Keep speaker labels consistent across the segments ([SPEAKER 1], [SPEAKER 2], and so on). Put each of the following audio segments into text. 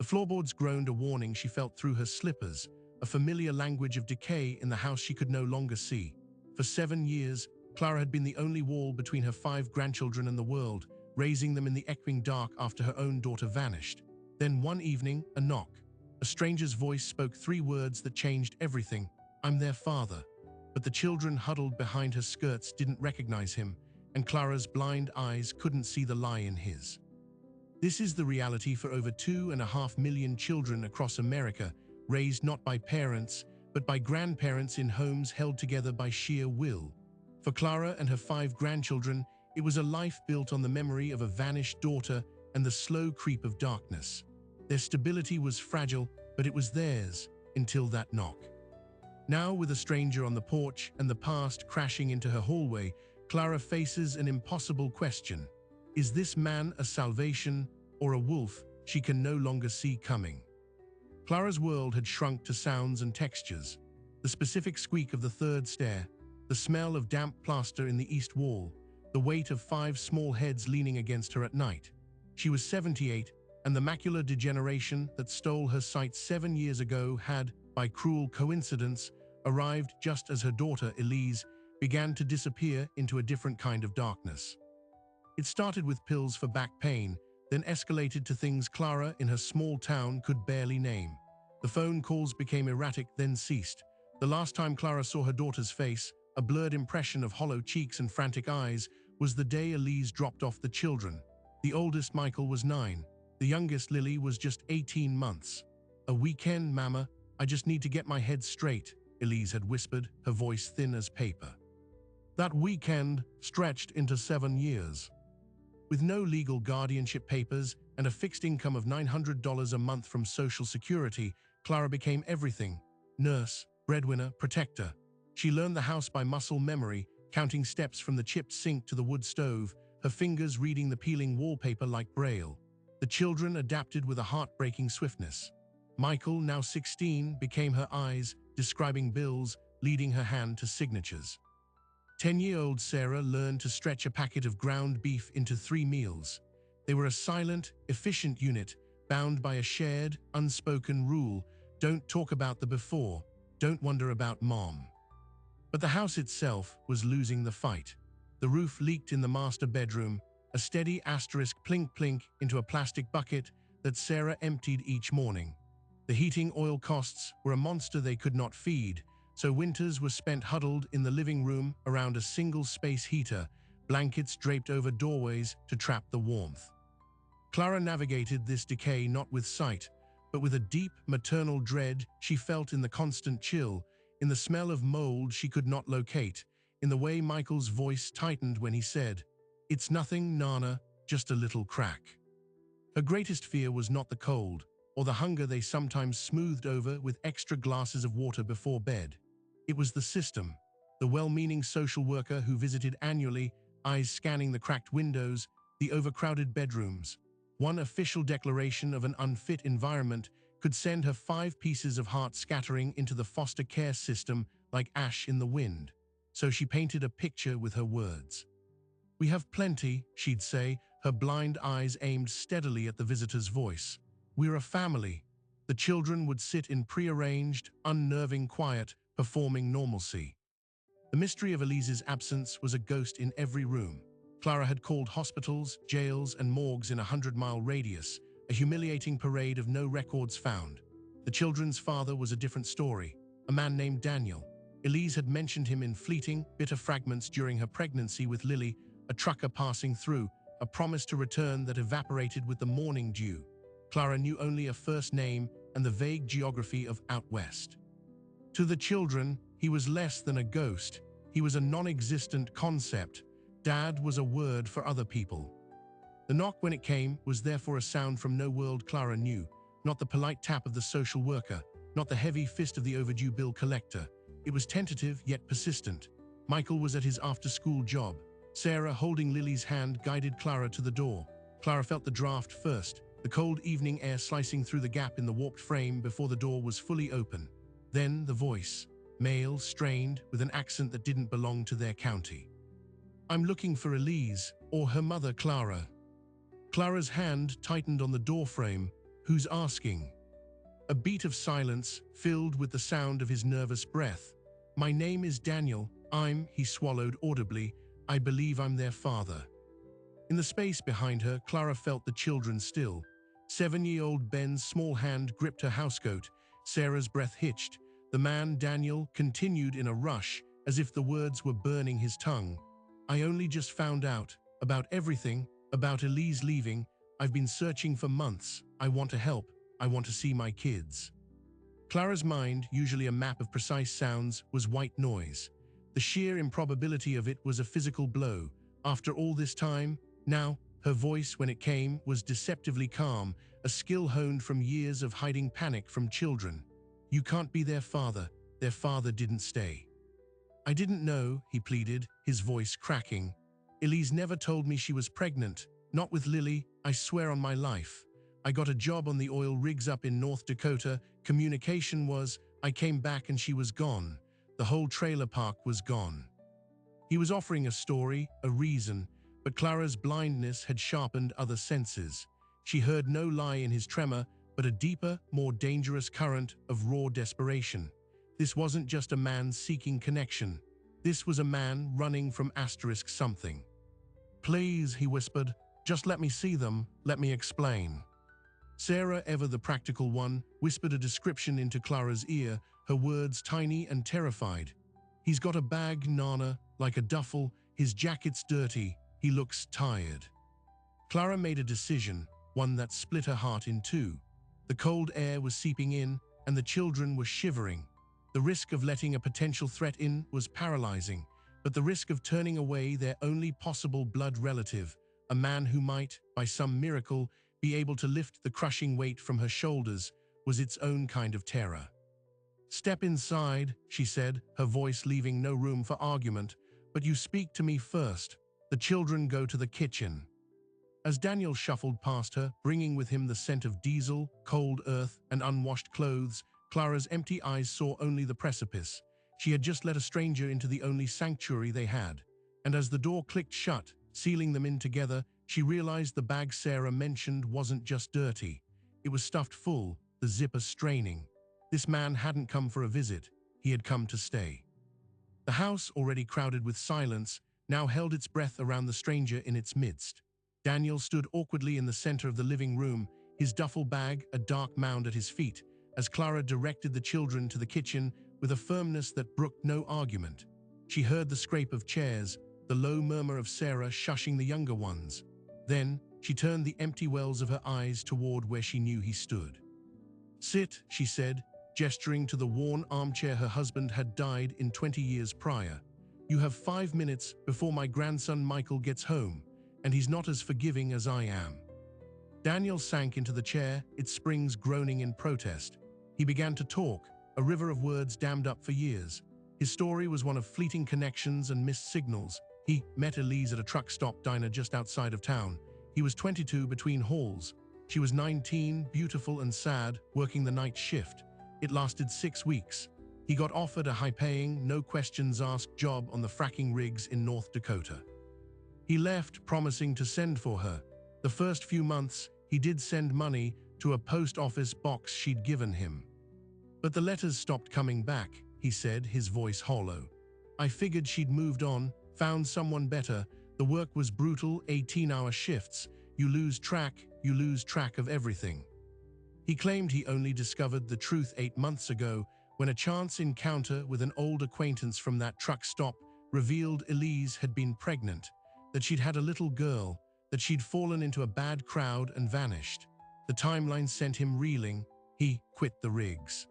[SPEAKER 1] floorboards groaned a warning she felt through her slippers, a familiar language of decay in the house she could no longer see. For 7 years, Clara had been the only wall between her 5 grandchildren and the world, raising them in the echoing dark after her own daughter vanished. Then one evening, a knock. A stranger's voice spoke 3 words that changed everything. "I'm their father." But the children huddled behind her skirts didn't recognize him, and Clara's blind eyes couldn't see the lie in his. This is the reality for over 2.5 million children across America, raised not by parents, but by grandparents in homes held together by sheer will. For Clara and her 5 grandchildren, it was a life built on the memory of a vanished daughter and the slow creep of darkness. Their stability was fragile, but it was theirs until that knock. Now, with a stranger on the porch and the past crashing into her hallway, Clara faces an impossible question. Is this man a salvation or a wolf she can no longer see coming? Clara's world had shrunk to sounds and textures. The specific squeak of the 3rd stair, the smell of damp plaster in the east wall, the weight of 5 small heads leaning against her at night. She was 78, and the macular degeneration that stole her sight 7 years ago had, by cruel coincidence, arrived just as her daughter, Elise, began to disappear into a different kind of darkness. It started with pills for back pain, then escalated to things Clara in her small town could barely name. The phone calls became erratic, then ceased. The last time Clara saw her daughter's face, a blurred impression of hollow cheeks and frantic eyes, was the day Elise dropped off the children. The oldest, Michael, was 9. The youngest, Lily, was just 18 months. "A weekend, Mama. I just need to get my head straight," Elise had whispered, her voice thin as paper. That weekend stretched into 7 years. With no legal guardianship papers and a fixed income of $900 a month from Social Security, Clara became everything: nurse, breadwinner, protector. She learned the house by muscle memory, counting steps from the chipped sink to the wood stove, her fingers reading the peeling wallpaper like Braille. The children adapted with a heartbreaking swiftness. Michael, now 16, became her eyes, describing bills, leading her hand to signatures. 10-year-old Sarah learned to stretch a packet of ground beef into 3 meals. They were a silent, efficient unit, bound by a shared, unspoken rule: don't talk about the before, don't wonder about Mom. But the house itself was losing the fight. The roof leaked in the master bedroom, a steady asterisk plink-plink into a plastic bucket that Sarah emptied each morning. The heating oil costs were a monster they could not feed, so winters were spent huddled in the living room around a single-space heater, blankets draped over doorways to trap the warmth. Clara navigated this decay not with sight, but with a deep maternal dread she felt in the constant chill, in the smell of mold she could not locate, in the way Michael's voice tightened when he said, "It's nothing, Nana, just a little crack." Her greatest fear was not the cold, or the hunger they sometimes smoothed over with extra glasses of water before bed. It was the system, the well-meaning social worker who visited annually, eyes scanning the cracked windows, the overcrowded bedrooms. One official declaration of an unfit environment could send her 5 pieces of heart scattering into the foster care system like ash in the wind. So she painted a picture with her words. "We have plenty," she'd say, her blind eyes aimed steadily at the visitor's voice. "We're a family." The children would sit in prearranged, unnerving quiet, performing normalcy. The mystery of Elise's absence was a ghost in every room. Clara had called hospitals, jails, and morgues in a 100-mile radius, a humiliating parade of no records found. The children's father was a different story, a man named Daniel. Elise had mentioned him in fleeting, bitter fragments during her pregnancy with Lily, a trucker passing through, a promise to return that evaporated with the morning dew. Clara knew only a first name and the vague geography of out west. To the children, he was less than a ghost. He was a non-existent concept. Dad was a word for other people. The knock, when it came, was therefore a sound from no world Clara knew, not the polite tap of the social worker, not the heavy fist of the overdue bill collector. It was tentative yet persistent. Michael was at his after-school job. Sarah, holding Lily's hand, guided Clara to the door. Clara felt the draft first, the cold evening air slicing through the gap in the warped frame before the door was fully open. Then the voice, male, strained, with an accent that didn't belong to their county. "I'm looking for Elise, or her mother, Clara." Clara's hand tightened on the doorframe, Who's asking? A beat of silence filled with the sound of his nervous breath. My name is Daniel. He swallowed audibly. I believe I'm their father. In the space behind her, Clara felt the children still. 7-year-old Ben's small hand gripped her housecoat. Sarah's breath hitched. The man, Daniel, continued in a rush, as if the words were burning his tongue. I only just found out about everything, about Elise leaving. I've been searching for months. I want to help. I want to see my kids. Clara's mind, usually a map of precise sounds, was white noise. The sheer improbability of it was a physical blow. After all this time, now, her voice, when it came, was deceptively calm, a skill honed from years of hiding panic from children. You can't be their father. Their father didn't stay. I didn't know, he pleaded, his voice cracking. Elise never told me she was pregnant. Not with Lily, I swear on my life. I got a job on the oil rigs up in North Dakota. Communication was, I came back and she was gone. The whole trailer park was gone. He was offering a story, a reason, but Clara's blindness had sharpened other senses. She heard no lie in his tremor, but a deeper, more dangerous current of raw desperation. This wasn't just a man seeking connection. This was a man running from something. Please, he whispered, just let me see them, let me explain. Sarah, ever the practical one, whispered a description into Clara's ear, her words tiny and terrified. He's got a bag, Nana, like a duffel, his jacket's dirty, he looks tired. Clara made a decision, one that split her heart in two. The cold air was seeping in, and the children were shivering. The risk of letting a potential threat in was paralyzing, but the risk of turning away their only possible blood relative, a man who might, by some miracle, be able to lift the crushing weight from her shoulders, was its own kind of terror. Step inside, she said, her voice leaving no room for argument, but you speak to me first. The children go to the kitchen. As Daniel shuffled past her, bringing with him the scent of diesel, cold earth, and unwashed clothes, Clara's empty eyes saw only the precipice. She had just let a stranger into the only sanctuary they had. And as the door clicked shut, sealing them in together, she realized the bag Sarah mentioned wasn't just dirty. It was stuffed full, the zipper straining. This man hadn't come for a visit. He had come to stay. The house, already crowded with silence, now held its breath around the stranger in its midst. Daniel stood awkwardly in the center of the living room, his duffel bag a dark mound at his feet, as Clara directed the children to the kitchen with a firmness that brooked no argument. She heard the scrape of chairs, the low murmur of Sarah shushing the younger ones. Then, she turned the empty wells of her eyes toward where she knew he stood. Sit, she said, gesturing to the worn armchair her husband had died in 20 years prior. You have 5 minutes before my grandson Michael gets home, and he's not as forgiving as I am. Daniel sank into the chair, its springs groaning in protest. He began to talk, a river of words dammed up for years. His story was one of fleeting connections and missed signals. He met Elise at a truck stop diner just outside of town. He was 22 between hauls. She was 19, beautiful and sad, working the night shift. It lasted 6 weeks. He got offered a high-paying, no-questions-asked job on the fracking rigs in North Dakota. He left, promising to send for her. The first few months, he did send money to a post office box she'd given him. But the letters stopped coming back, he said, his voice hollow. I figured she'd moved on, found someone better. The work was brutal, 18-hour shifts. You lose track of everything. He claimed he only discovered the truth 8 months ago when a chance encounter with an old acquaintance from that truck stop revealed Elise had been pregnant, that she'd had a little girl, that she'd fallen into a bad crowd and vanished. The timeline sent him reeling. He quit the rigs.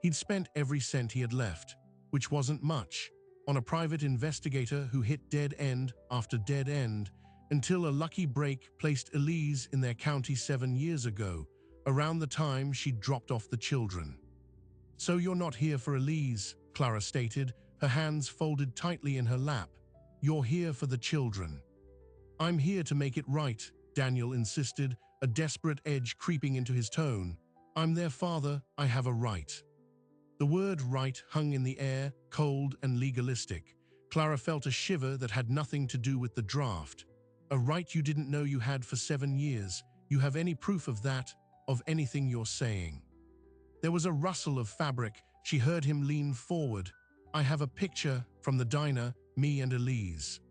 [SPEAKER 1] He'd spent every cent he had left, which wasn't much, on a private investigator who hit dead end after dead end, until a lucky break placed Elise in their county 7 years ago, around the time she'd dropped off the children. So you're not here for Elise, Clara stated, her hands folded tightly in her lap. You're here for the children. I'm here to make it right, Daniel insisted, a desperate edge creeping into his tone. I'm their father, I have a right. The word right hung in the air, cold and legalistic. Clara felt a shiver that had nothing to do with the draft. A right you didn't know you had for 7 years. You have any proof of that? of anything you're saying." There was a rustle of fabric. She heard him lean forward. "I have a picture from the diner, me and Elise."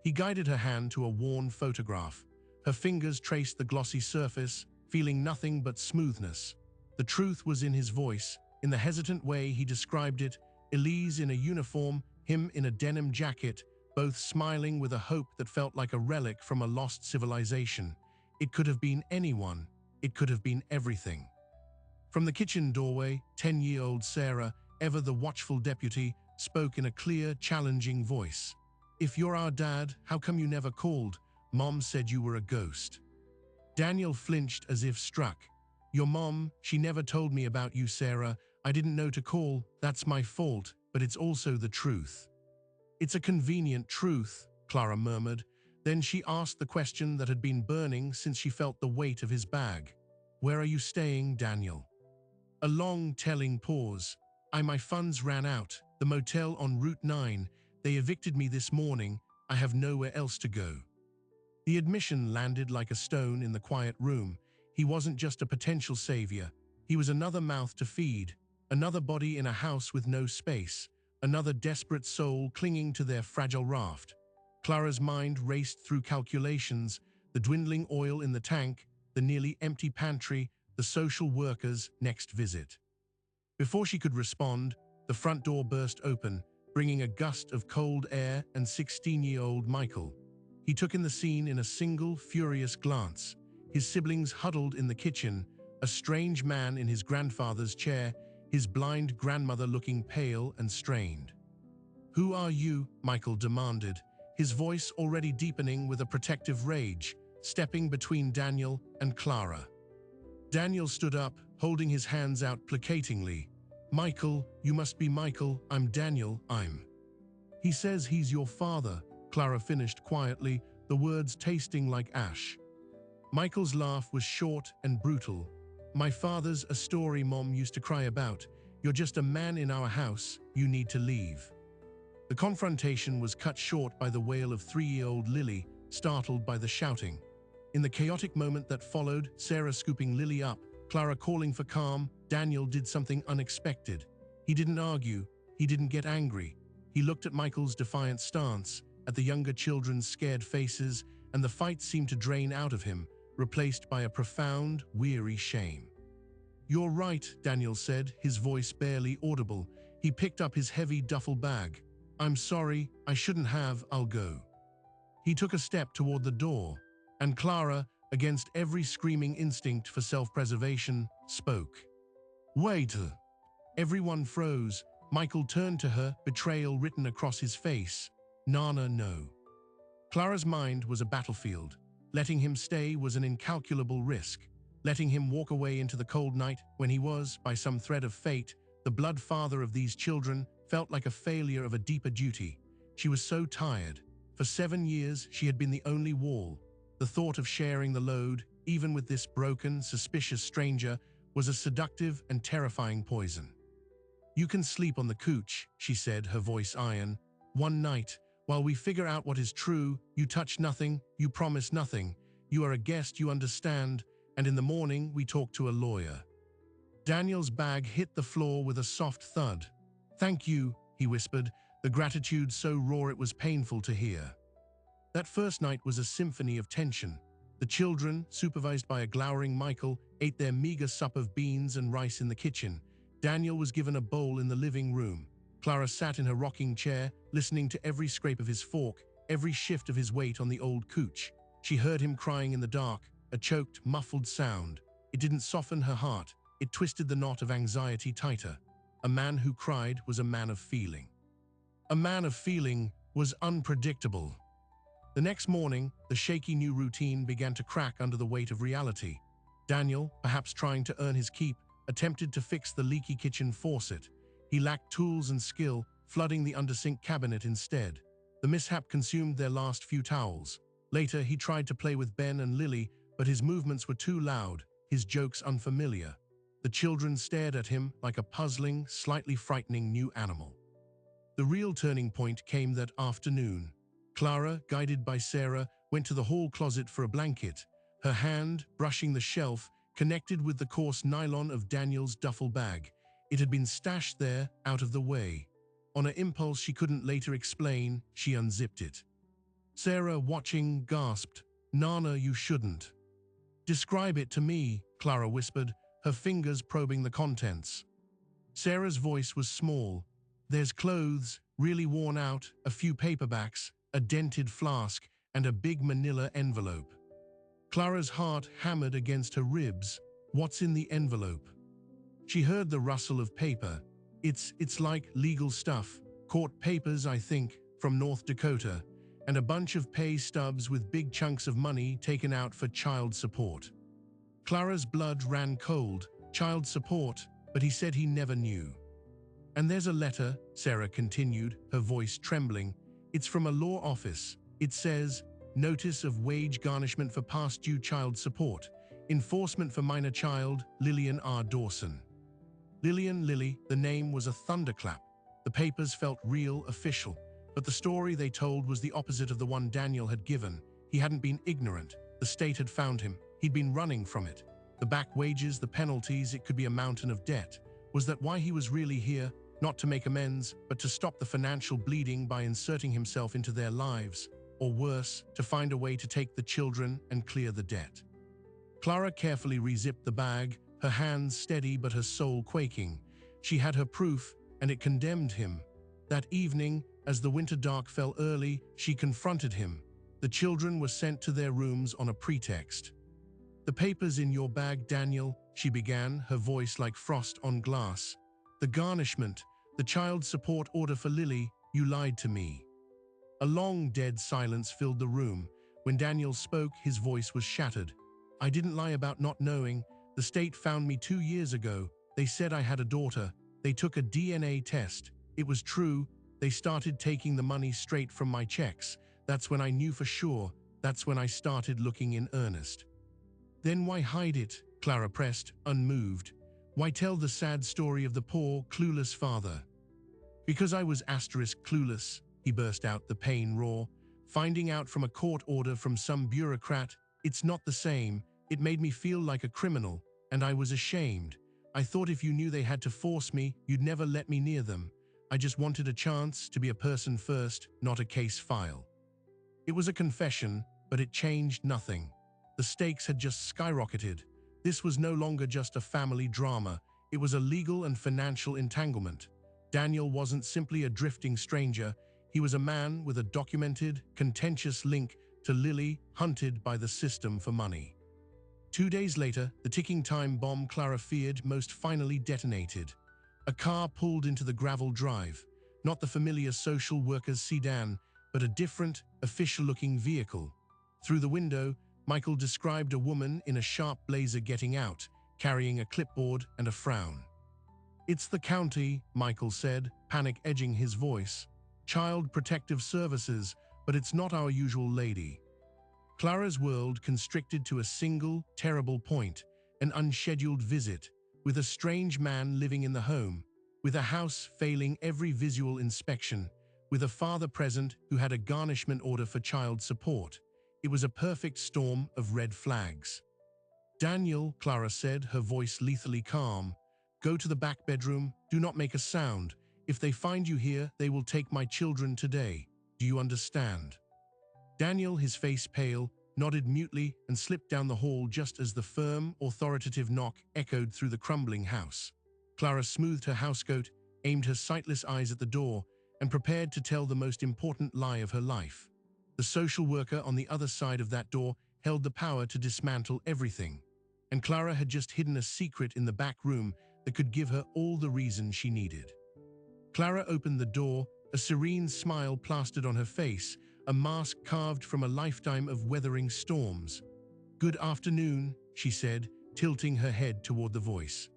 [SPEAKER 1] He guided her hand to a worn photograph. Her fingers traced the glossy surface, feeling nothing but smoothness. The truth was in his voice, in the hesitant way he described it. Elise in a uniform, him in a denim jacket, both smiling with a hope that felt like a relic from a lost civilization. It could have been anyone. It could have been everything. From the kitchen doorway, 10-year-old Sarah, ever the watchful deputy, spoke in a clear, challenging voice. "If you're our dad, how come you never called? Mom said you were a ghost." Daniel flinched as if struck. "Your mom, she never told me about you, Sarah. I didn't know to call. That's my fault, but it's also the truth." "It's a convenient truth," Clara murmured. Then she asked the question that had been burning since she felt the weight of his bag. "Where are you staying, Daniel?" A long, telling pause. My funds ran out. The motel on Route 9. They evicted me this morning. I have nowhere else to go." The admission landed like a stone in the quiet room. He wasn't just a potential savior. He was another mouth to feed, another body in a house with no space, another desperate soul clinging to their fragile raft. Clara's mind raced through calculations, the dwindling oil in the tank, the nearly empty pantry, the social worker's next visit. Before she could respond, the front door burst open, bringing a gust of cold air and 16-year-old Michael. He took in the scene in a single, furious glance. His siblings huddled in the kitchen, a strange man in his grandfather's chair, his blind grandmother looking pale and strained. "Who are you?" Michael demanded, his voice already deepening with a protective rage, stepping between Daniel and Clara. Daniel stood up, holding his hands out placatingly. "Michael, you must be Michael. I'm Daniel, He says he's your father," Clara finished quietly, the words tasting like ash. Michael's laugh was short and brutal. "My father's a story Mom used to cry about. You're just a man in our house. You need to leave." The confrontation was cut short by the wail of 3-year-old Lily, startled by the shouting. In the chaotic moment that followed, Sarah scooping Lily up, Clara calling for calm, Daniel did something unexpected. He didn't argue. He didn't get angry. He looked at Michael's defiant stance, at the younger children's scared faces, and the fight seemed to drain out of him, replaced by a profound, weary shame. "You're right," Daniel said, his voice barely audible. He picked up his heavy duffel bag. "I'm sorry, I shouldn't have, I'll go." He took a step toward the door, and Clara, against every screaming instinct for self-preservation, spoke. "Wait!" Everyone froze. Michael turned to her, betrayal written across his face. "Nana, no." Clara's mind was a battlefield. Letting him stay was an incalculable risk. Letting him walk away into the cold night when he was, by some thread of fate, the blood father of these children, felt like a failure of a deeper duty. She was so tired. For 7 years, she had been the only wall. The thought of sharing the load, even with this broken, suspicious stranger, was a seductive and terrifying poison. "You can sleep on the couch," she said, her voice iron. "One night, while we figure out what is true, you touch nothing, you promise nothing. You are a guest, you understand, and in the morning we talk to a lawyer." Daniel's bag hit the floor with a soft thud. "Thank you," he whispered, the gratitude so raw it was painful to hear. That first night was a symphony of tension. The children, supervised by a glowering Michael, ate their meager sup of beans and rice in the kitchen. Daniel was given a bowl in the living room. Clara sat in her rocking chair, listening to every scrape of his fork, every shift of his weight on the old couch. She heard him crying in the dark, a choked, muffled sound. It didn't soften her heart. It twisted the knot of anxiety tighter. A man who cried was a man of feeling. A man of feeling was unpredictable. The next morning, the shaky new routine began to crack under the weight of reality. Daniel, perhaps trying to earn his keep, attempted to fix the leaky kitchen faucet. He lacked tools and skill, flooding the undersink cabinet instead. The mishap consumed their last few towels. Later, he tried to play with Ben and Lily, but his movements were too loud, his jokes unfamiliar. The children stared at him like a puzzling, slightly frightening new animal. The real turning point came that afternoon. Clara, guided by Sarah, went to the hall closet for a blanket. Her hand, brushing the shelf, connected with the coarse nylon of Daniel's duffel bag. It had been stashed there, out of the way. On an impulse she couldn't later explain, she unzipped it. Sarah, watching, gasped, "Nana, you shouldn't." "Describe it to me," Clara whispered, her fingers probing the contents. Sarah's voice was small. "There's clothes, really worn out, a few paperbacks, a dented flask, and a big manila envelope." Clara's heart hammered against her ribs. "What's in the envelope?" She heard the rustle of paper. It's like legal stuff. Court papers, I think, from North Dakota, and a bunch of pay stubs with big chunks of money taken out for child support." Clara's blood ran cold. Child support, but he said he never knew. "And there's a letter," Sarah continued, her voice trembling. "It's from a law office. It says, 'Notice of wage garnishment for past due child support. Enforcement for minor child, Lillian R. Dawson.'" Lily, the name was a thunderclap. The papers felt real, official, but the story they told was the opposite of the one Daniel had given. He hadn't been ignorant. The state had found him. He'd been running from it. The back wages, the penalties, it could be a mountain of debt. Was that why he was really here? Not to make amends, but to stop the financial bleeding by inserting himself into their lives, or worse, to find a way to take the children and clear the debt. Clara carefully rezipped the bag, her hands steady but her soul quaking. She had her proof, and it condemned him. That evening, as the winter dark fell early, she confronted him. The children were sent to their rooms on a pretext. "The papers in your bag, Daniel," she began, her voice like frost on glass. "The garnishment, the child support order for Lily, you lied to me." A long, dead silence filled the room. When Daniel spoke, his voice was shattered. "I didn't lie about not knowing. The state found me 2 years ago. They said I had a daughter. They took a DNA test. It was true. They started taking the money straight from my checks. That's when I knew for sure. That's when I started looking in earnest." "Then why hide it?" Clara pressed, unmoved. "Why tell the sad story of the poor, clueless father?" "Because I was *clueless, he burst out, the pain raw. "Finding out from a court order from some bureaucrat, it's not the same. It made me feel like a criminal, and I was ashamed. I thought if you knew they had to force me, you'd never let me near them. I just wanted a chance to be a person first, not a case file." It was a confession, but it changed nothing. The stakes had just skyrocketed. This was no longer just a family drama. It was a legal and financial entanglement. Daniel wasn't simply a drifting stranger. He was a man with a documented, contentious link to Lily, hunted by the system for money. 2 days later, the ticking time bomb Clara feared most finally detonated. A car pulled into the gravel drive. Not the familiar social worker's sedan, but a different, official-looking vehicle. Through the window, Michael described a woman in a sharp blazer getting out, carrying a clipboard and a frown. "It's the county," Michael said, panic edging his voice. "Child Protective Services, but it's not our usual lady." Clara's world constricted to a single, terrible point, an unscheduled visit, with a strange man living in the home, with a house failing every visual inspection, with a father present who had a garnishment order for child support. It was a perfect storm of red flags. "Daniel," Clara said, her voice lethally calm, "go to the back bedroom, do not make a sound. If they find you here, they will take my children today. Do you understand?" Daniel, his face pale, nodded mutely and slipped down the hall just as the firm, authoritative knock echoed through the crumbling house. Clara smoothed her housecoat, aimed her sightless eyes at the door, and prepared to tell the most important lie of her life. The social worker on the other side of that door held the power to dismantle everything, and Clara had just hidden a secret in the back room that could give her all the reason she needed. Clara opened the door, a serene smile plastered on her face, a mask carved from a lifetime of weathering storms. "Good afternoon," she said, tilting her head toward the voice.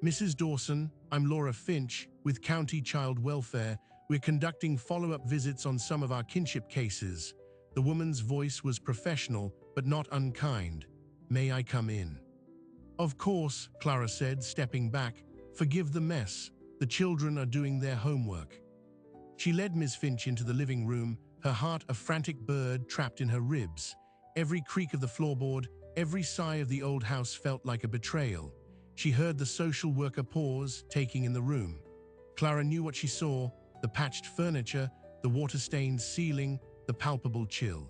[SPEAKER 1] "Mrs. Dawson, I'm Laura Finch, with County Child Welfare. We're conducting follow-up visits on some of our kinship cases." The woman's voice was professional, but not unkind. "May I come in?" "Of course," Clara said, stepping back. "Forgive the mess. The children are doing their homework." She led Ms. Finch into the living room, her heart a frantic bird trapped in her ribs. Every creak of the floorboard, Every sigh of the old house felt like a betrayal. She heard the social worker pause, taking in the room. Clara knew what she saw: the patched furniture, the water-stained ceiling, the palpable chill.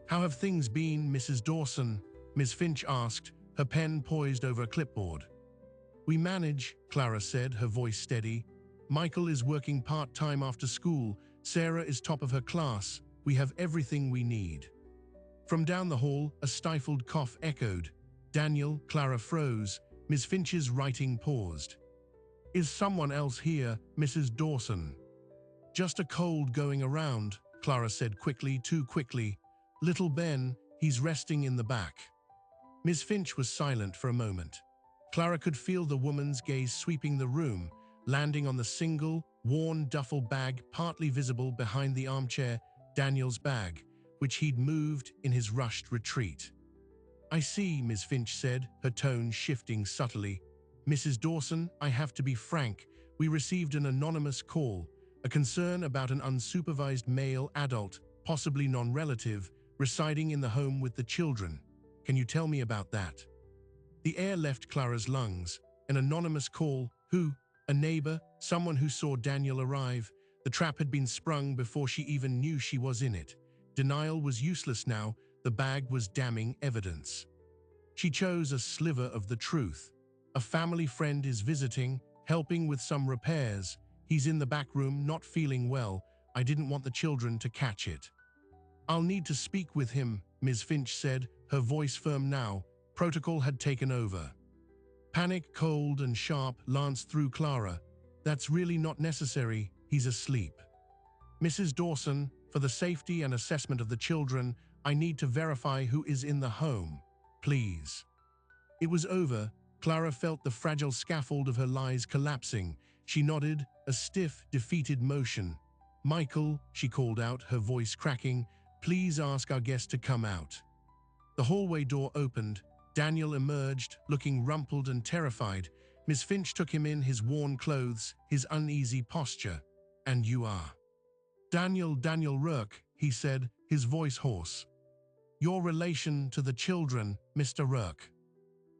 [SPEAKER 1] "How have things been, Mrs. Dawson?" Ms. Finch asked, her pen poised over a clipboard. "We manage," Clara said, her voice steady. "Michael is working part-time after school. Sarah is top of her class. We have everything we need." From down the hall, a stifled cough echoed. "Daniel," Clara froze. Ms. Finch's writing paused. "Is someone else here, Mrs. Dawson?" "Just a cold going around," Clara said quickly, too quickly. "Little Ben, he's resting in the back." Ms. Finch was silent for a moment. Clara could feel the woman's gaze sweeping the room, landing on the single, worn duffel bag partly visible behind the armchair, Daniel's bag, which he'd moved in his rushed retreat. "I see," Ms. Finch said, her tone shifting subtly. "Mrs. Dawson, I have to be frank. We received an anonymous call, a concern about an unsupervised male adult, possibly non-relative, residing in the home with the children. Can you tell me about that?" The air left Clara's lungs. An anonymous call? Who? A neighbor? Someone who saw Daniel arrive? The trap had been sprung before she even knew she was in it. Denial was useless now. The bag was damning evidence. She chose a sliver of the truth. "A family friend is visiting, helping with some repairs. He's in the back room, not feeling well. I didn't want the children to catch it." "I'll need to speak with him," Ms. Finch said, her voice firm now. Protocol had taken over. Panic, cold and sharp, lanced through Clara. "That's really not necessary. He's asleep." "Mrs. Dawson, for the safety and assessment of the children, I need to verify who is in the home. Please." It was over. Clara felt the fragile scaffold of her lies collapsing. She nodded, a stiff, defeated motion. "Michael," she called out, her voice cracking, "please ask our guest to come out." The hallway door opened. Daniel emerged, looking rumpled and terrified. Miss Finch took him in, his worn clothes, his uneasy posture. "And you are?" Daniel Rourke," he said, his voice hoarse. "Your relation to the children, Mr. Rourke."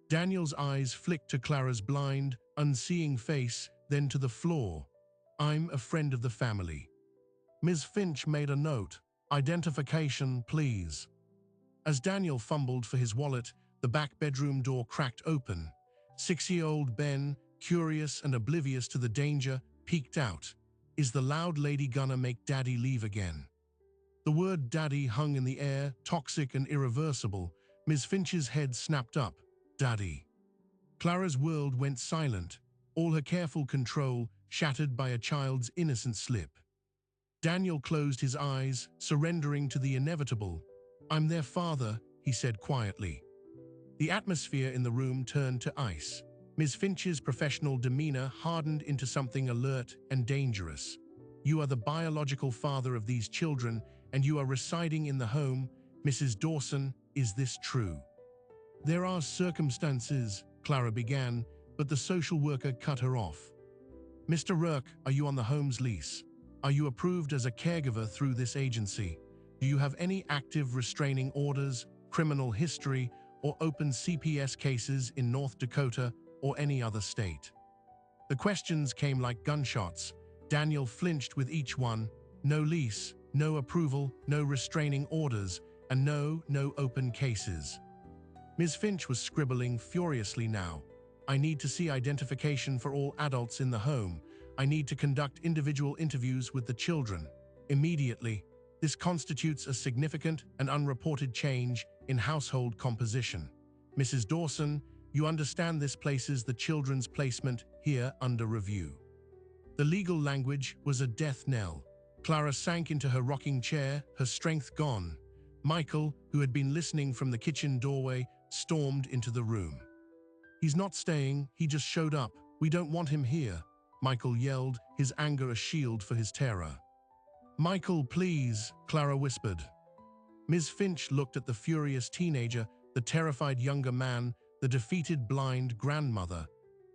[SPEAKER 1] Daniel's eyes flicked to Clara's blind, unseeing face, then to the floor. "I'm a friend of the family." Ms. Finch made a note. "Identification, please." As Daniel fumbled for his wallet, the back bedroom door cracked open. 6-year-old Ben, curious and oblivious to the danger, peeked out. "Is the loud lady gonna make Daddy leave again?" The word Daddy hung in the air, toxic and irreversible. Ms. Finch's head snapped up. Daddy. Clara's world went silent, all her careful control shattered by a child's innocent slip. Daniel closed his eyes, surrendering to the inevitable. "I'm their father," he said quietly. The atmosphere in the room turned to ice. Ms. Finch's professional demeanor hardened into something alert and dangerous. "You are the biological father of these children, and you are residing in the home. Mrs. Dawson, is this true?" "There are circumstances," Clara began, but the social worker cut her off. "Mr. Rourke, are you on the home's lease? Are you approved as a caregiver through this agency? Do you have any active restraining orders, criminal history, or open CPS cases in North Dakota or any other state?" The questions came like gunshots. Daniel flinched with each one. No lease, no approval, no restraining orders, and no open cases. Ms. Finch was scribbling furiously now. "I need to see identification for all adults in the home. I need to conduct individual interviews with the children. Immediately. This constitutes a significant and unreported change in household composition. Mrs. Dawson, you understand this places the children's placement here under review." The legal language was a death knell. Clara sank into her rocking chair, her strength gone. Michael, who had been listening from the kitchen doorway, stormed into the room. "He's not staying, he just showed up. We don't want him here," Michael yelled, his anger a shield for his terror. "Michael, please," Clara whispered. Ms. Finch looked at the furious teenager, the terrified younger man, the defeated blind grandmother.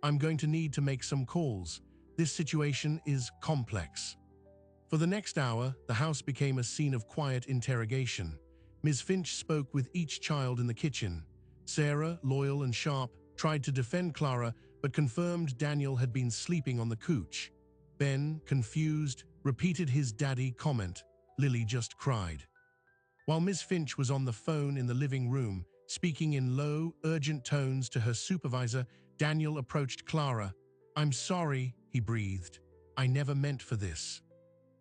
[SPEAKER 1] "I'm going to need to make some calls. This situation is complex." For the next hour, the house became a scene of quiet interrogation. Ms. Finch spoke with each child in the kitchen. Sarah, loyal and sharp, tried to defend Clara but confirmed Daniel had been sleeping on the couch. Ben, confused, repeated his daddy comment. Lily just cried. While Ms. Finch was on the phone in the living room, speaking in low, urgent tones to her supervisor, Daniel approached Clara. "I'm sorry," he breathed. "I never meant for this."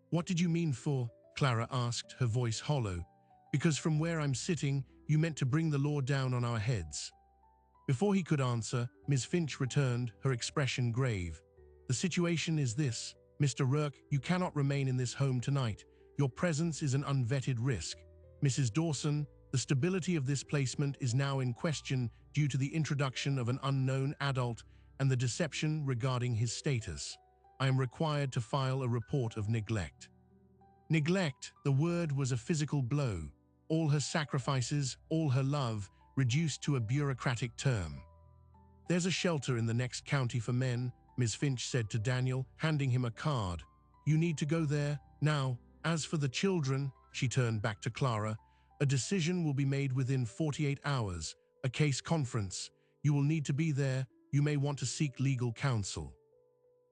[SPEAKER 1] "What did you mean for?" Clara asked, her voice hollow. "Because from where I'm sitting, you meant to bring the law down on our heads." Before he could answer, Ms. Finch returned, her expression grave. "The situation is this. Mr. Rourke, you cannot remain in this home tonight. Your presence is an unvetted risk. Mrs. Dawson, the stability of this placement is now in question due to the introduction of an unknown adult and the deception regarding his status. I am required to file a report of neglect." Neglect, the word was a physical blow. All her sacrifices, all her love, reduced to a bureaucratic term. "There's a shelter in the next county for men," Ms. Finch said to Daniel, handing him a card. "You need to go there, now. As for the children," she turned back to Clara, "a decision will be made within 48 hours, a case conference. You will need to be there. You may want to seek legal counsel."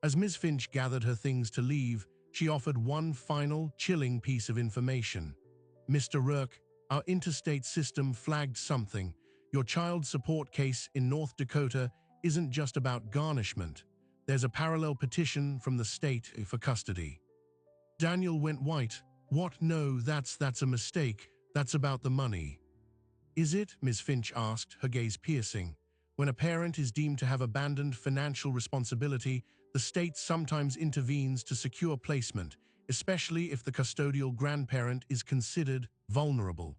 [SPEAKER 1] As Ms. Finch gathered her things to leave, she offered one final, chilling piece of information. "Mr. Rourke, our interstate system flagged something. Your child support case in North Dakota isn't just about garnishment. There's a parallel petition from the state for custody." Daniel went white. "What? No, that's a mistake. That's about the money." "Is it?" Ms. Finch asked, her gaze piercing. "When a parent is deemed to have abandoned financial responsibility, the state sometimes intervenes to secure placement, especially if the custodial grandparent is considered vulnerable."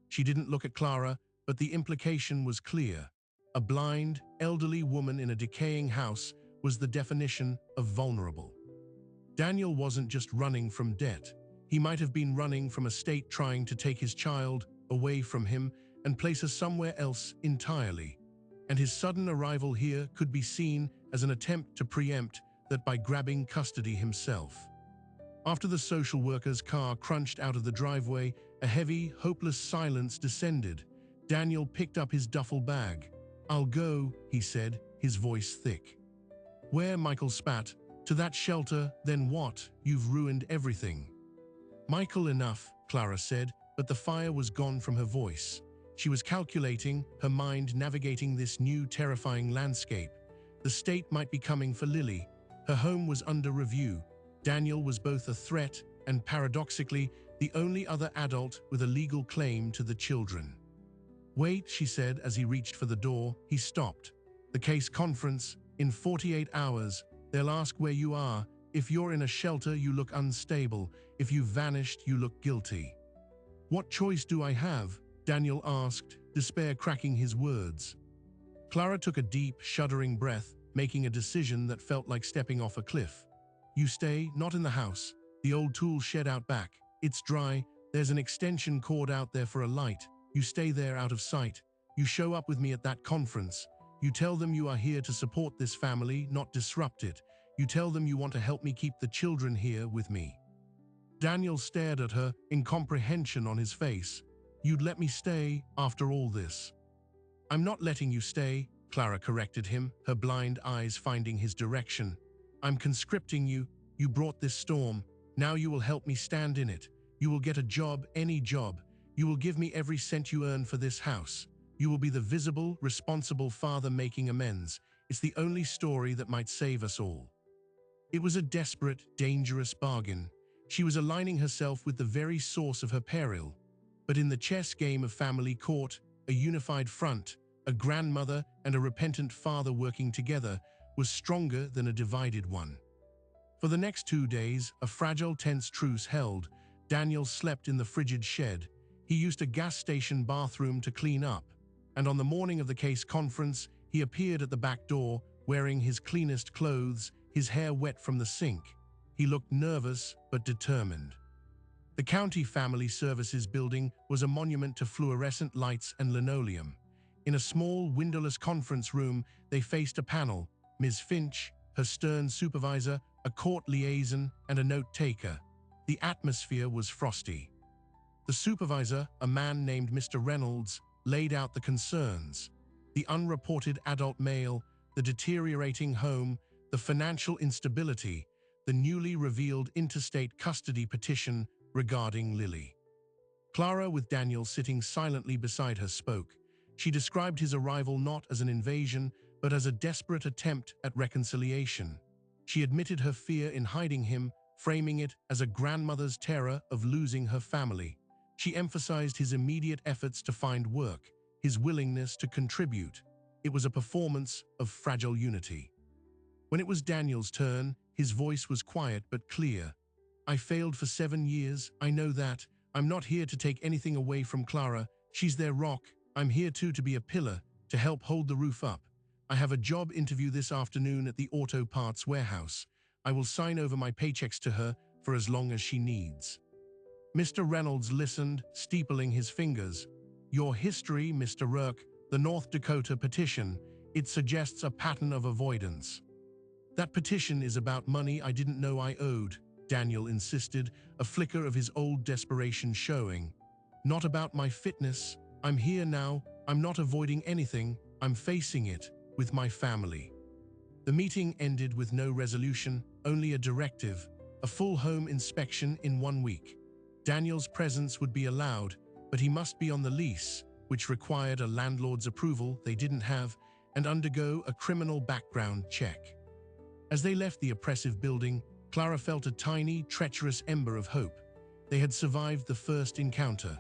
[SPEAKER 1] She didn't look at Clara, but the implication was clear. A blind, elderly woman in a decaying house was the definition of vulnerable. Daniel wasn't just running from debt. He might have been running from a state trying to take his child away from him and place her somewhere else entirely. And his sudden arrival here could be seen as an attempt to preempt that by grabbing custody himself. After the social worker's car crunched out of the driveway, a heavy, hopeless silence descended. Daniel picked up his duffel bag. "I'll go," he said, his voice thick. "Where?" Michael spat. "To that shelter, then what? You've ruined everything." "Michael, enough," Clara said, but the fire was gone from her voice. She was calculating, her mind navigating this new, terrifying landscape. The state might be coming for Lily. Her home was under review. Daniel was both a threat and, paradoxically, the only other adult with a legal claim to the children. "Wait," she said as he reached for the door. He stopped. "The case conference, in 48 hours. They'll ask where you are. If you're in a shelter, you look unstable. If you've vanished, you look guilty." "What choice do I have?" Daniel asked, despair cracking his words. Clara took a deep, shuddering breath, making a decision that felt like stepping off a cliff. "You stay, not in the house. The old tool shed out back. It's dry. There's an extension cord out there for a light. You stay there out of sight. You show up with me at that conference. You tell them you are here to support this family, not disrupt it. You tell them you want to help me keep the children here with me." Daniel stared at her, incomprehension on his face. "You'd let me stay after all this?" "I'm not letting you stay," Clara corrected him, her blind eyes finding his direction. "I'm conscripting you. You brought this storm. Now you will help me stand in it. You will get a job, any job. You will give me every cent you earn for this house. You will be the visible, responsible father making amends. It's the only story that might save us all." It was a desperate, dangerous bargain. She was aligning herself with the very source of her peril. But in the chess game of family court, a unified front, a grandmother and a repentant father working together, was stronger than a divided one. For the next 2 days, a fragile, tense truce held. Daniel slept in the frigid shed. He used a gas station bathroom to clean up. And on the morning of the case conference, he appeared at the back door, wearing his cleanest clothes, his hair wet from the sink. He looked nervous but determined. The County Family Services building was a monument to fluorescent lights and linoleum. In a small, windowless conference room, they faced a panel: Ms. Finch, her stern supervisor, a court liaison, and a note-taker. The atmosphere was frosty. The supervisor, a man named Mr. Reynolds, laid out the concerns. The unreported adult male, the deteriorating home, the financial instability, the newly revealed interstate custody petition regarding Lily. Clara, with Daniel sitting silently beside her, spoke. She described his arrival not as an invasion, but as a desperate attempt at reconciliation. She admitted her fear in hiding him, framing it as a grandmother's terror of losing her family. She emphasized his immediate efforts to find work, his willingness to contribute. It was a performance of fragile unity. When it was Daniel's turn, his voice was quiet but clear. I failed for 7 years, I know that. I'm not here to take anything away from Clara. She's their rock. I'm here too to be a pillar, to help hold the roof up. I have a job interview this afternoon at the auto parts warehouse. I will sign over my paychecks to her for as long as she needs. Mr. Reynolds listened, steepling his fingers. Your history, Mr. Rourke, the North Dakota petition, it suggests a pattern of avoidance. That petition is about money I didn't know I owed, Daniel insisted, a flicker of his old desperation showing. Not about my fitness. I'm here now. I'm not avoiding anything. I'm facing it, with my family. The meeting ended with no resolution, only a directive, a full home inspection in 1 week. Daniel's presence would be allowed, but he must be on the lease, which required a landlord's approval they didn't have, and undergo a criminal background check. As they left the oppressive building, Clara felt a tiny, treacherous ember of hope. They had survived the first encounter,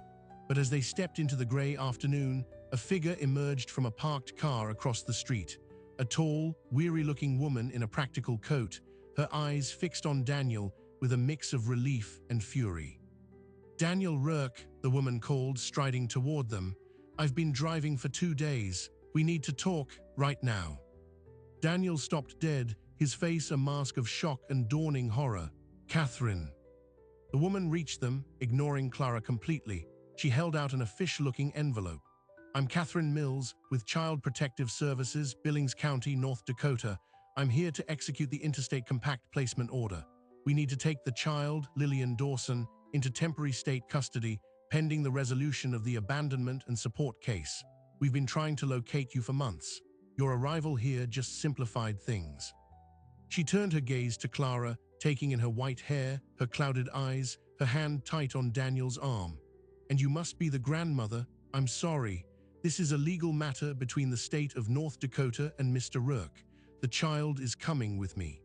[SPEAKER 1] but as they stepped into the gray afternoon, a figure emerged from a parked car across the street. A tall, weary-looking woman in a practical coat, her eyes fixed on Daniel with a mix of relief and fury. Daniel Rourke, the woman called, striding toward them. I've been driving for 2 days. We need to talk, right now. Daniel stopped dead, his face a mask of shock and dawning horror. Catherine. The woman reached them, ignoring Clara completely. She held out an official-looking envelope. I'm Catherine Mills, with Child Protective Services, Billings County, North Dakota. I'm here to execute the Interstate Compact Placement Order. We need to take the child, Lillian Dawson, into temporary state custody, pending the resolution of the abandonment and support case. We've been trying to locate you for months. Your arrival here just simplified things. She turned her gaze to Clara, taking in her white hair, her clouded eyes, her hand tight on Daniel's arm. And you must be the grandmother. I'm sorry. This is a legal matter between the state of North Dakota and Mr. Rourke. The child is coming with me.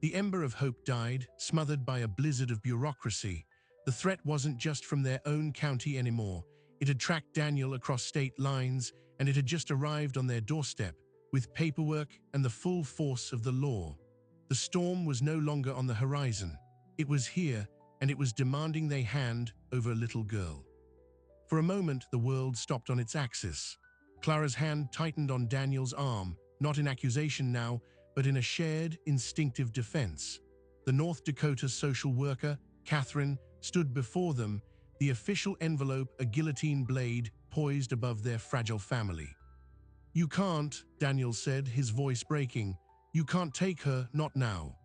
[SPEAKER 1] The ember of hope died, smothered by a blizzard of bureaucracy. The threat wasn't just from their own county anymore. It had tracked Daniel across state lines, and it had just arrived on their doorstep, with paperwork and the full force of the law. The storm was no longer on the horizon. It was here, and it was demanding they hand over a little girl. For a moment, the world stopped on its axis. Clara's hand tightened on Daniel's arm, not in accusation now, but in a shared, instinctive defense. The North Dakota social worker, Catherine, stood before them, the official envelope a guillotine blade poised above their fragile family. You can't, Daniel said, his voice breaking. You can't take her, not now.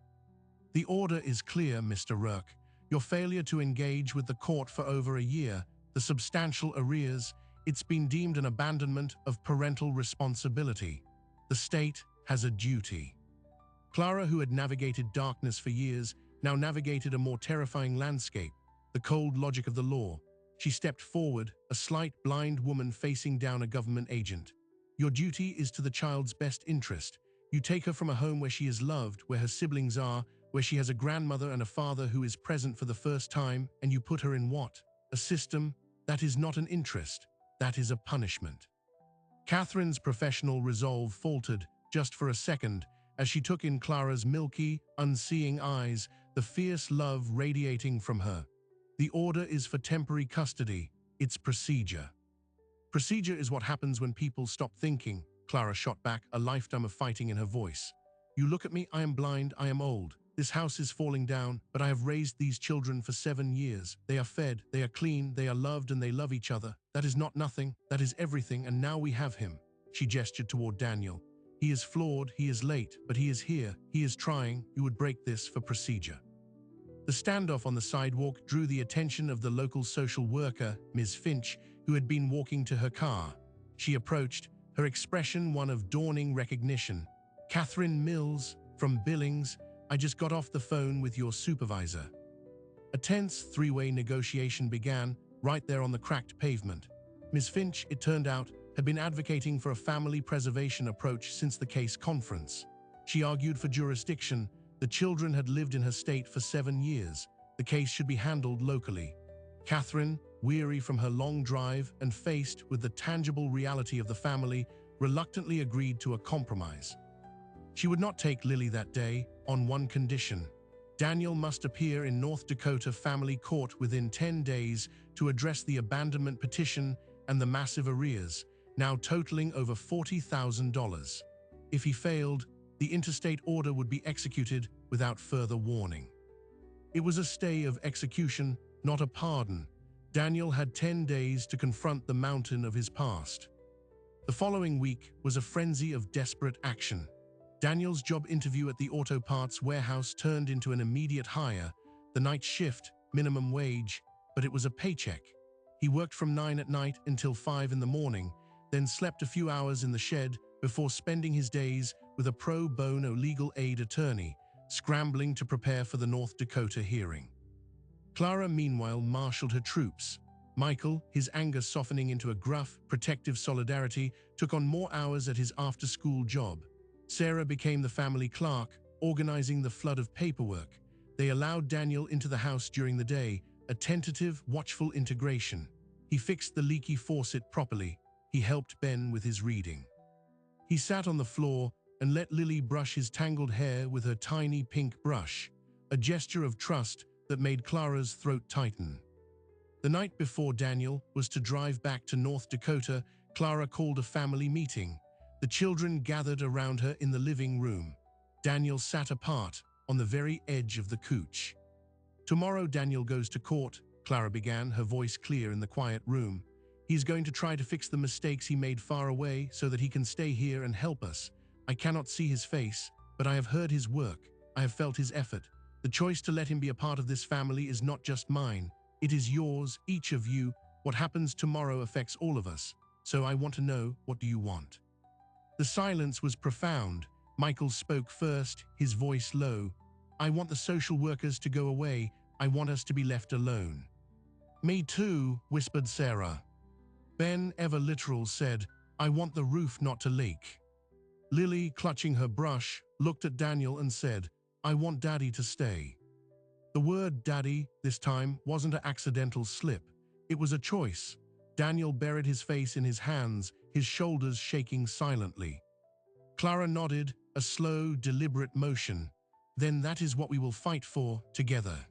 [SPEAKER 1] The order is clear, Mr. Rourke. Your failure to engage with the court for over a year, the substantial arrears, it's been deemed an abandonment of parental responsibility. The state has a duty. Clara, who had navigated darkness for years, now navigated a more terrifying landscape, the cold logic of the law. She stepped forward, a slight, blind woman facing down a government agent. Your duty is to the child's best interest. You take her from a home where she is loved, where her siblings are, where she has a grandmother and a father who is present for the first time, and you put her in what? A system? That is not an interest. That is a punishment. Catherine's professional resolve faltered, just for a second, as she took in Clara's milky, unseeing eyes, the fierce love radiating from her. The order is for temporary custody. It's procedure. Procedure is what happens when people stop thinking, Clara shot back, a lifetime of fighting in her voice. You look at me, I am blind, I am old. This house is falling down, but I have raised these children for 7 years. They are fed, they are clean, they are loved, and they love each other. That is not nothing, that is everything, and now we have him. She gestured toward Daniel. He is flawed, he is late, but he is here, he is trying. You would break this for procedure. The standoff on the sidewalk drew the attention of the local social worker, Ms. Finch, who had been walking to her car. She approached, her expression one of dawning recognition. "Catherine Mills, from Billings, I just got off the phone with your supervisor." A tense three-way negotiation began right there on the cracked pavement. Ms. Finch, it turned out, had been advocating for a family preservation approach since the case conference. She argued for jurisdiction. The children had lived in her state for 7 years. The case should be handled locally. Catherine, weary from her long drive and faced with the tangible reality of the family, reluctantly agreed to a compromise. She would not take Lily that day, on one condition. Daniel must appear in North Dakota Family Court within 10 days to address the abandonment petition and the massive arrears, now totaling over $40,000. If he failed, the interstate order would be executed without further warning. It was a stay of execution, not a pardon. Daniel had 10 days to confront the mountain of his past. The following week was a frenzy of desperate action. Daniel's job interview at the auto parts warehouse turned into an immediate hire, the night shift, minimum wage, but it was a paycheck. He worked from 9 at night until 5 in the morning, then slept a few hours in the shed before spending his days with a pro bono legal aid attorney, scrambling to prepare for the North Dakota hearing. Clara, meanwhile, marshaled her troops. Michael, his anger softening into a gruff, protective solidarity, took on more hours at his after-school job. Sarah became the family clerk, organizing the flood of paperwork. They allowed Daniel into the house during the day, a tentative, watchful integration. He fixed the leaky faucet properly. He helped Ben with his reading. He sat on the floor and let Lily brush his tangled hair with her tiny pink brush, a gesture of trust that made Clara's throat tighten. The night before Daniel was to drive back to North Dakota, Clara called a family meeting. The children gathered around her in the living room. Daniel sat apart, on the very edge of the couch. "Tomorrow Daniel goes to court," Clara began, her voice clear in the quiet room. "He's going to try to fix the mistakes he made far away so that he can stay here and help us. I cannot see his face, but I have heard his work. I have felt his effort. The choice to let him be a part of this family is not just mine. It is yours, each of you. What happens tomorrow affects all of us. So I want to know, what do you want?" The silence was profound. Michael spoke first, his voice low. "I want the social workers to go away. I want us to be left alone." "Me too," whispered Sarah. Ben, ever literal, said, "I want the roof not to leak." Lily, clutching her brush, looked at Daniel and said, "I want Daddy to stay." The word Daddy, this time, wasn't an accidental slip. It was a choice. Daniel buried his face in his hands, his shoulders shaking silently. Clara nodded, a slow, deliberate motion. "Then that is what we will fight for, together."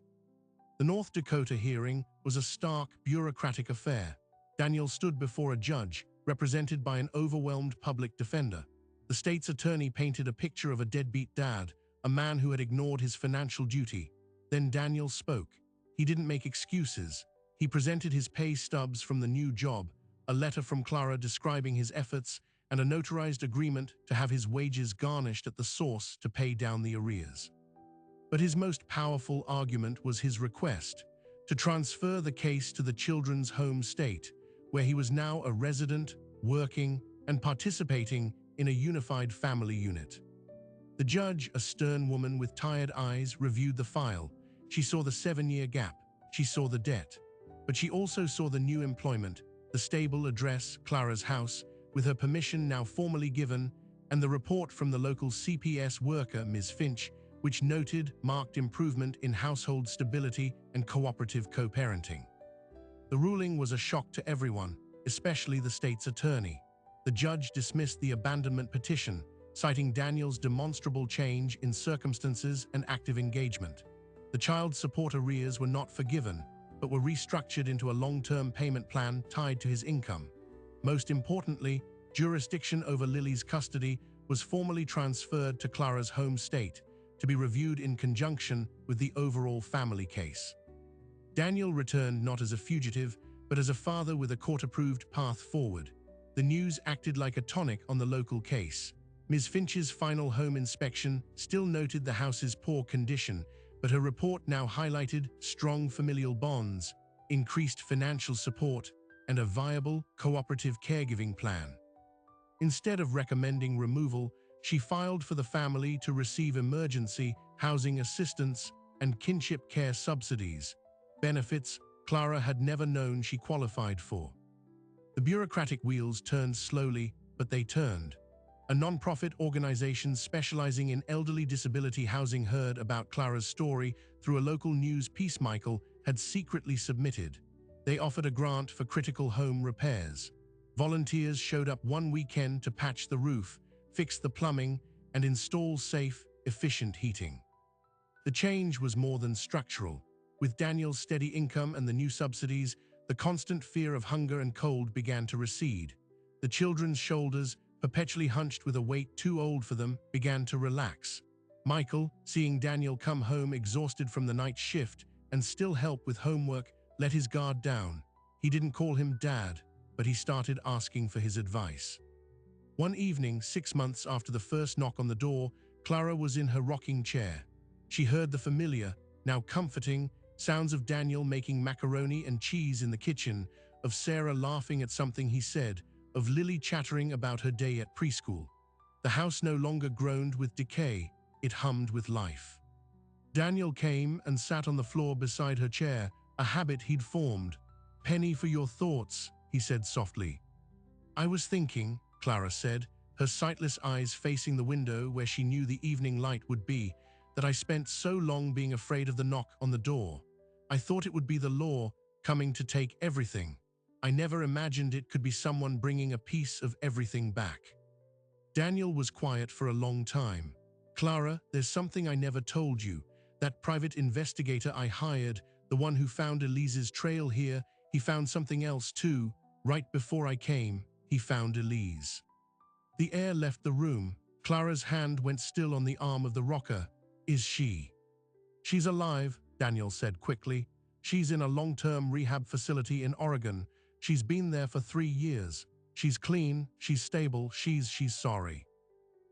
[SPEAKER 1] The North Dakota hearing was a stark, bureaucratic affair. Daniel stood before a judge, represented by an overwhelmed public defender. The state's attorney painted a picture of a deadbeat dad, a man who had ignored his financial duty. Then Daniel spoke. He didn't make excuses. He presented his pay stubs from the new job, a letter from Clara describing his efforts, and a notarized agreement to have his wages garnished at the source to pay down the arrears. But his most powerful argument was his request to transfer the case to the children's home state, where he was now a resident, working, and participating in a unified family unit. The judge, a stern woman with tired eyes, reviewed the file. She saw the 7-year gap. She saw the debt. But she also saw the new employment, the stable address, Clara's house, with her permission now formally given, and the report from the local CPS worker, Ms. Finch, which noted marked improvement in household stability and cooperative co-parenting. The ruling was a shock to everyone, especially the state's attorney. The judge dismissed the abandonment petition, citing Daniel's demonstrable change in circumstances and active engagement. The child support arrears were not forgiven, but were restructured into a long-term payment plan tied to his income. Most importantly, jurisdiction over Lily's custody was formally transferred to Clara's home state, to be reviewed in conjunction with the overall family case. Daniel returned not as a fugitive, but as a father with a court-approved path forward. The news acted like a tonic on the local case. Ms. Finch's final home inspection still noted the house's poor condition, but her report now highlighted strong familial bonds, increased financial support, and a viable, cooperative caregiving plan. Instead of recommending removal, she filed for the family to receive emergency housing assistance and kinship care subsidies, benefits Clara had never known she qualified for. The bureaucratic wheels turned slowly, but they turned. A non-profit organization specializing in elderly disability housing heard about Clara's story through a local news piece Michael had secretly submitted. They offered a grant for critical home repairs. Volunteers showed up one weekend to patch the roof, fix the plumbing, and install safe, efficient heating. The change was more than structural. With Daniel's steady income and the new subsidies, the constant fear of hunger and cold began to recede. The children's shoulders, perpetually hunched with a weight too old for them, began to relax. Michael, seeing Daniel come home exhausted from the night shift and still help with homework, let his guard down. He didn't call him Dad, but he started asking for his advice. One evening, 6 months after the first knock on the door, Clara was in her rocking chair. She heard the familiar, now comforting, sounds of Daniel making macaroni and cheese in the kitchen, of Sarah laughing at something he said, of Lily chattering about her day at preschool. The house no longer groaned with decay, it hummed with life. Daniel came and sat on the floor beside her chair, a habit he'd formed. "Penny for your thoughts," he said softly. "I was thinking," Clara said, her sightless eyes facing the window where she knew the evening light would be, "that I spent so long being afraid of the knock on the door. I thought it would be the law coming to take everything. I never imagined it could be someone bringing a piece of everything back." Daniel was quiet for a long time. "Clara, there's something I never told you. That private investigator I hired, the one who found Elise's trail here, he found something else too. Right before I came, he found Elise." The air left the room. Clara's hand went still on the arm of the rocker. "Is she?" "She's alive," Daniel said quickly. "She's in a long-term rehab facility in Oregon. She's been there for 3 years. She's clean, she's stable, she's sorry."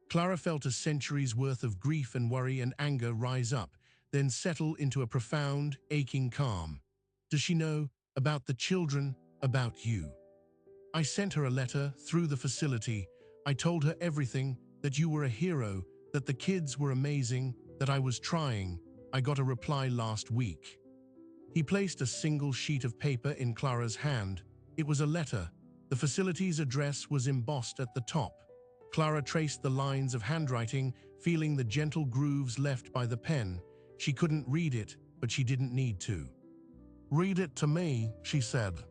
[SPEAKER 1] Clara felt a century's worth of grief and worry and anger rise up, then settle into a profound, aching calm. "Does she know about the children, about you?" "I sent her a letter through the facility. I told her everything, that you were a hero, that the kids were amazing, that I was trying. I got a reply last week." He placed a single sheet of paper in Clara's hand. It was a letter. The facility's address was embossed at the top. Clara traced the lines of handwriting, feeling the gentle grooves left by the pen. She couldn't read it, but she didn't need to. "Read it to me," she said.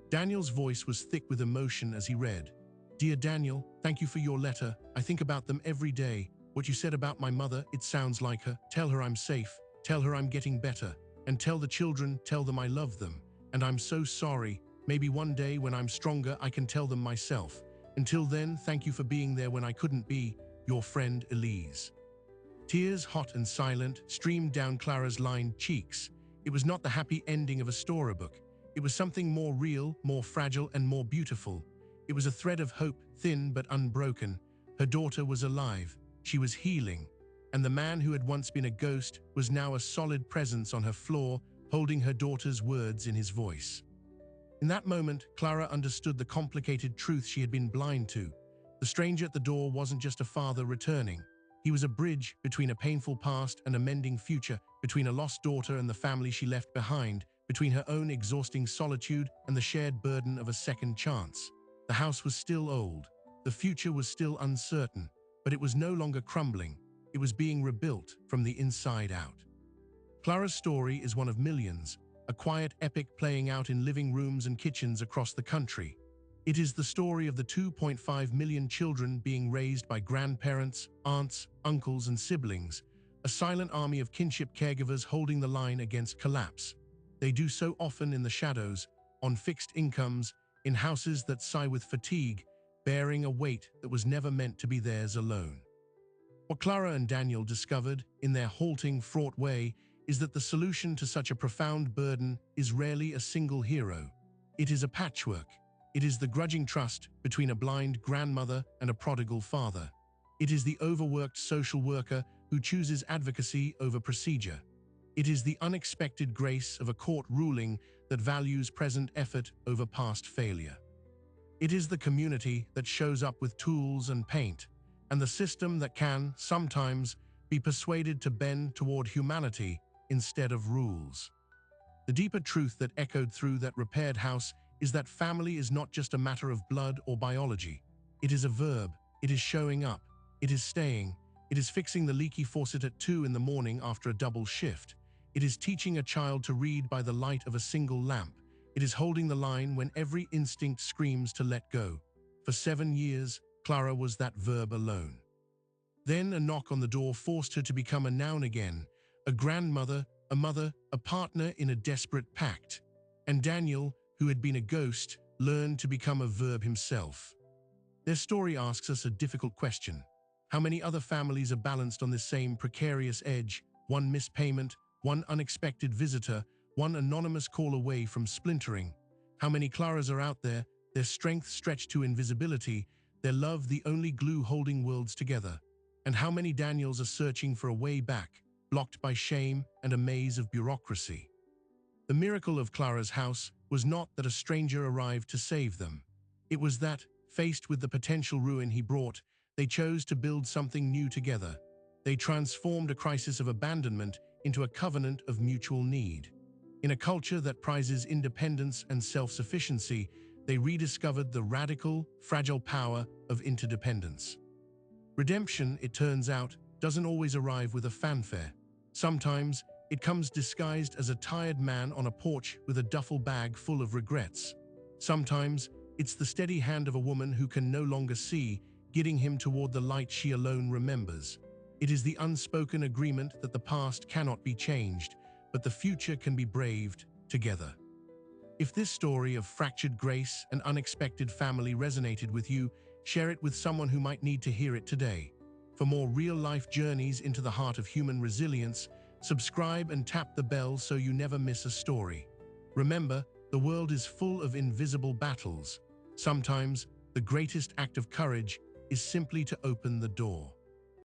[SPEAKER 1] Daniel's voice was thick with emotion as he read. "Dear Daniel, thank you for your letter. I think about them every day. What you said about my mother, it sounds like her. Tell her I'm safe. Tell her I'm getting better. And tell the children, tell them I love them. And I'm so sorry. Maybe one day when I'm stronger, I can tell them myself. Until then, thank you for being there when I couldn't be. Your friend, Elise." Tears, hot and silent, streamed down Clara's lined cheeks. It was not the happy ending of a storybook. It was something more real, more fragile, and more beautiful. It was a thread of hope, thin but unbroken. Her daughter was alive. She was healing. And the man who had once been a ghost was now a solid presence on her floor, holding her daughter's words in his voice. In that moment, Clara understood the complicated truth she had been blind to. The stranger at the door wasn't just a father returning. He was a bridge between a painful past and a mending future, between a lost daughter and the family she left behind, between her own exhausting solitude and the shared burden of a second chance. The house was still old. The future was still uncertain, but it was no longer crumbling. It was being rebuilt from the inside out. Clara's story is one of millions, a quiet epic playing out in living rooms and kitchens across the country. It is the story of the 2.5 million children being raised by grandparents, aunts, uncles, and siblings, a silent army of kinship caregivers holding the line against collapse. They do so often in the shadows, on fixed incomes, in houses that sigh with fatigue, bearing a weight that was never meant to be theirs alone. What Clara and Daniel discovered, in their halting, fraught way, is that the solution to such a profound burden is rarely a single hero. It is a patchwork. It is the grudging trust between a blind grandmother and a prodigal father. It is the overworked social worker who chooses advocacy over procedure. It is the unexpected grace of a court ruling that values present effort over past failure. It is the community that shows up with tools and paint, and the system that can, sometimes, be persuaded to bend toward humanity instead of rules. The deeper truth that echoed through that repaired house is that family is not just a matter of blood or biology. It is a verb, it is showing up, it is staying, it is fixing the leaky faucet at 2 in the morning after a double shift. It is teaching a child to read by the light of a single lamp. It is holding the line when every instinct screams to let go. For 7 years, Clara was that verb alone. Then a knock on the door forced her to become a noun again, a grandmother, a mother, a partner in a desperate pact. And Daniel, who had been a ghost, learned to become a verb himself. Their story asks us a difficult question. How many other families are balanced on this same precarious edge, one missed payment, one unexpected visitor, one anonymous call away from splintering? How many Claras are out there, their strength stretched to invisibility, their love the only glue holding worlds together? And how many Daniels are searching for a way back, blocked by shame and a maze of bureaucracy? The miracle of Clara's house was not that a stranger arrived to save them. It was that, faced with the potential ruin he brought, they chose to build something new together. They transformed a crisis of abandonment into a covenant of mutual need. In a culture that prizes independence and self-sufficiency, they rediscovered the radical, fragile power of interdependence. Redemption, it turns out, doesn't always arrive with a fanfare. Sometimes, it comes disguised as a tired man on a porch with a duffel bag full of regrets. Sometimes, it's the steady hand of a woman who can no longer see, guiding him toward the light she alone remembers. It is the unspoken agreement that the past cannot be changed, but the future can be braved together. If this story of fractured grace and unexpected family resonated with you, share it with someone who might need to hear it today. For more real-life journeys into the heart of human resilience, subscribe and tap the bell so you never miss a story. Remember, the world is full of invisible battles. Sometimes, the greatest act of courage is simply to open the door.